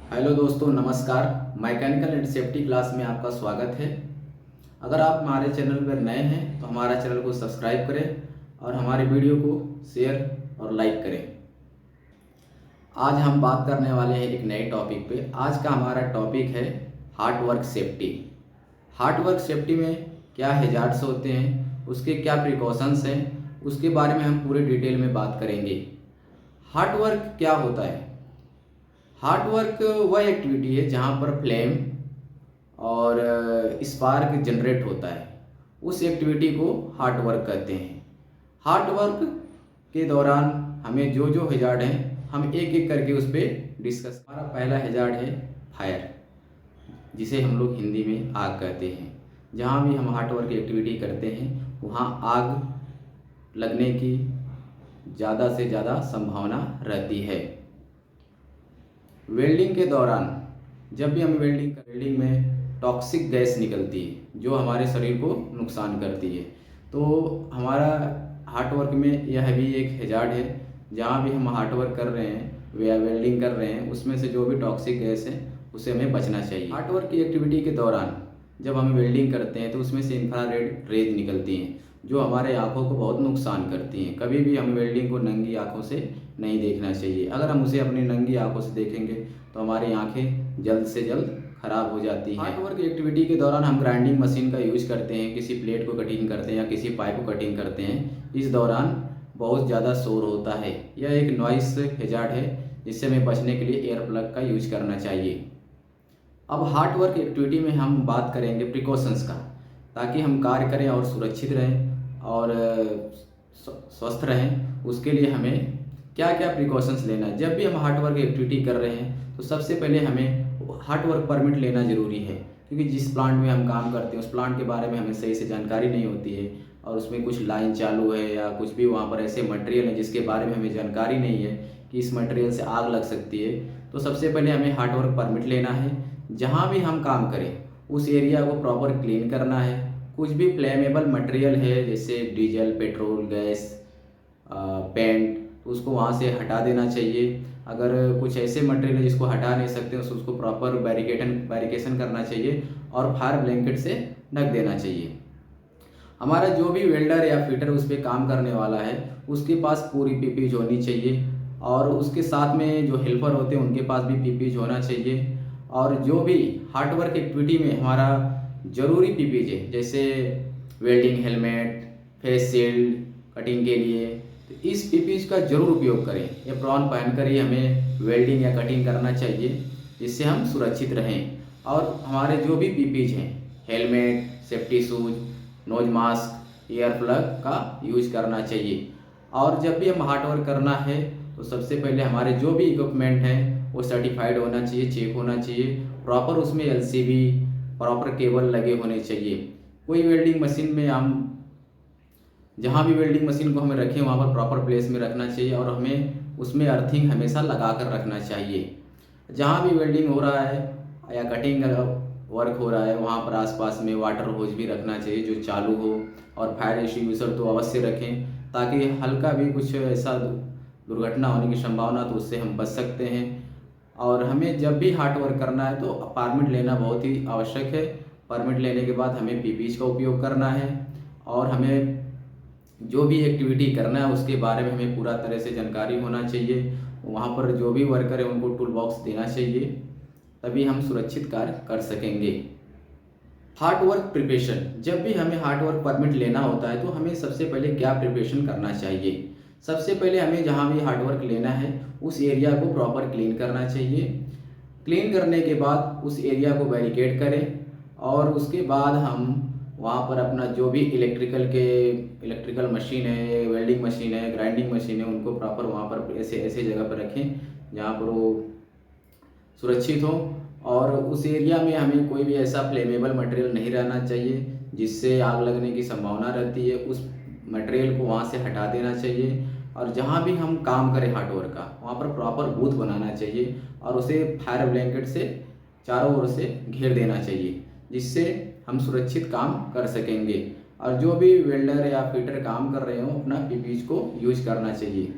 Hello दोस्तों, नमस्कार। Mechanical and safety class में आपका स्वागत है। अगर आप हमारे चैनल पर नए हैं तो हमारा चैनल को सब्सक्राइब करें और हमारे वीडियो को शेयर और लाइक करें। आज हम बात करने वाले हैं एक नए टॉपिक पे। आज का हमारा टॉपिक है hard work safety. Hard work safety में क्या हैजार्ड्स होते हैं, उसके क्या प्रिकॉशंस हैं, उसके बारे में हम पूरे डिटेल में बात करेंगे। हार्ड वर्क क्या होता है? हार्ड वर्क वह एक्टिविटी है जहाँ पर फ्लेम और स्पार्क जनरेट होता है। उस एक्टिविटी को हार्ड वर्क कहते हैं। हार्ड वर्क के दौरान हमें जो जो हैजार्ड हैं हम एक एक करके उस पर डिस्कस। हमारा पहला हैजार्ड है फायर, जिसे हम लोग हिंदी में आग कहते हैं। जहाँ भी हम हार्ड वर्क एक्टिविटी करते हैं वहाँ आग लगने की ज़्यादा से ज़्यादा संभावना रहती है। वेल्डिंग के दौरान जब भी हम वेल्डिंग में टॉक्सिक गैस निकलती है जो हमारे शरीर को नुकसान करती है। तो हमारा हार्ड वर्क में यह भी एक हैजार्ड है। जहाँ भी हम हार्ड वर्क कर रहे हैं या वेल्डिंग कर रहे हैं उसमें से जो भी टॉक्सिक गैस है उससे हमें बचना चाहिए। हार्ड वर्क की एक्टिविटी के दौरान जब हम वेल्डिंग करते हैं तो उसमें से इंफ्रारेड रेज निकलती हैं जो हमारे आँखों को बहुत नुकसान करती हैं। कभी भी हम वेल्डिंग को नंगी आँखों से नहीं देखना चाहिए। अगर हम उसे अपनी नंगी आँखों से देखेंगे तो हमारी आँखें जल्द से जल्द खराब हो जाती हैं। हार्ड वर्क एक्टिविटी के दौरान हम ग्राइंडिंग मशीन का यूज करते हैं, किसी प्लेट को कटिंग करते हैं या किसी पाइप को कटिंग करते हैं। इस दौरान बहुत ज़्यादा शोर होता है। यह एक नॉइस हैजार्ड है जिससे हमें बचने के लिए एयर प्लग का यूज करना चाहिए। अब हार्ड वर्क एक्टिविटी में हम बात करेंगे प्रिकॉशंस का, ताकि हम कार्य करें और सुरक्षित रहें और स्वस्थ रहें। उसके लिए हमें क्या क्या प्रिकॉशंस लेना है। जब भी हम हार्ड वर्क एक्टिविटी कर रहे हैं तो सबसे पहले हमें हार्ड वर्क परमिट लेना ज़रूरी है, क्योंकि जिस प्लांट में हम काम करते हैं उस प्लांट के बारे में हमें सही से जानकारी नहीं होती है और उसमें कुछ लाइन चालू है या कुछ भी वहाँ पर ऐसे मटेरियल है जिसके बारे में हमें जानकारी नहीं है कि इस मटेरियल से आग लग सकती है। तो सबसे पहले हमें हार्ड वर्क परमिट लेना है। जहाँ भी हम काम करें उस एरिया को प्रॉपर क्लीन करना है। कुछ भी फ्लेमेबल मटेरियल है जैसे डीजल, पेट्रोल, गैस, पेंट, तो उसको वहाँ से हटा देना चाहिए। अगर कुछ ऐसे मटेरियल है जिसको हटा नहीं सकते तो उसको प्रॉपर बैरिकेशन करना चाहिए और फायर ब्लैंकेट से ढक देना चाहिए। हमारा जो भी वेल्डर या फिटर उस पर काम करने वाला है उसके पास पूरी पीपीज होनी चाहिए और उसके साथ में जो हेल्पर होते हैं उनके पास भी पीपीज होना चाहिए। और जो भी हार्ड वर्क एक्टिविटी में हमारा ज़रूरी पीपीज है जैसे welding helmet, face shield cutting के लिए, तो इस पीपीज का जरूर उपयोग करें। एप्रॉन पहनकर ही हमें वेल्डिंग या कटिंग करना चाहिए जिससे हम सुरक्षित रहें। और हमारे जो भी पीपीज हैं, helmet, safety shoes, nose mask, ear plug का यूज करना चाहिए। और जब भी हम हार्ड वर्क करना है तो सबसे पहले हमारे जो भी इक्विपमेंट हैं वो सर्टिफाइड होना चाहिए, चेक होना चाहिए। प्रॉपर उसमें एलसीबी, प्रॉपर केबल लगे होने चाहिए। कोई वेल्डिंग मशीन में हम जहाँ भी वेल्डिंग मशीन को हमें रखें वहाँ पर प्रॉपर प्लेस में रखना चाहिए और हमें उसमें अर्थिंग हमेशा लगा कर रखना चाहिए। जहाँ भी वेल्डिंग हो रहा है या कटिंग वर्क हो रहा है वहाँ पर आसपास में वाटर होज भी रखना चाहिए जो चालू हो, और फायर एक्सटिंग्विशर तो अवश्य रखें ताकि हल्का भी कुछ ऐसा दुर्घटना होने की संभावना तो उससे हम बच सकते हैं। और हमें जब भी हार्ड वर्क करना है तो परमिट लेना बहुत ही आवश्यक है। परमिट लेने के बाद हमें पीपीज का उपयोग करना है और हमें जो भी एक्टिविटी करना है उसके बारे में हमें पूरा तरह से जानकारी होना चाहिए। वहाँ पर जो भी वर्कर है उनको टूल बॉक्स देना चाहिए, तभी हम सुरक्षित कार्य कर सकेंगे। हार्ड वर्क प्रिपरेशन, जब भी हमें हार्ड वर्क परमिट लेना होता है तो हमें सबसे पहले क्या प्रिपरेशन करना चाहिए। सबसे पहले हमें जहाँ भी हार्ड वर्क लेना है उस एरिया को प्रॉपर क्लीन करना चाहिए। क्लीन करने के बाद उस एरिया को बैरिकेड करें और उसके बाद हम वहाँ पर अपना जो भी इलेक्ट्रिकल मशीन है, वेल्डिंग मशीन है, ग्राइंडिंग मशीन है, उनको प्रॉपर वहाँ पर ऐसे ऐसे जगह पर रखें जहाँ पर वो सुरक्षित हो। और उस एरिया में हमें कोई भी ऐसा फ्लेमेबल मटेरियल नहीं रहना चाहिए जिससे आग लगने की संभावना रहती है। उस मटेरियल को वहाँ से हटा देना चाहिए। और जहाँ भी हम काम करें हार्ड वर्क का वहाँ पर प्रॉपर बूथ बनाना चाहिए और उसे फायर ब्लैंकेट से चारों ओर से घेर देना चाहिए जिससे हम सुरक्षित काम कर सकेंगे। और जो भी वेल्डर या फिटर काम कर रहे हो अपना पीपीज को यूज करना चाहिए।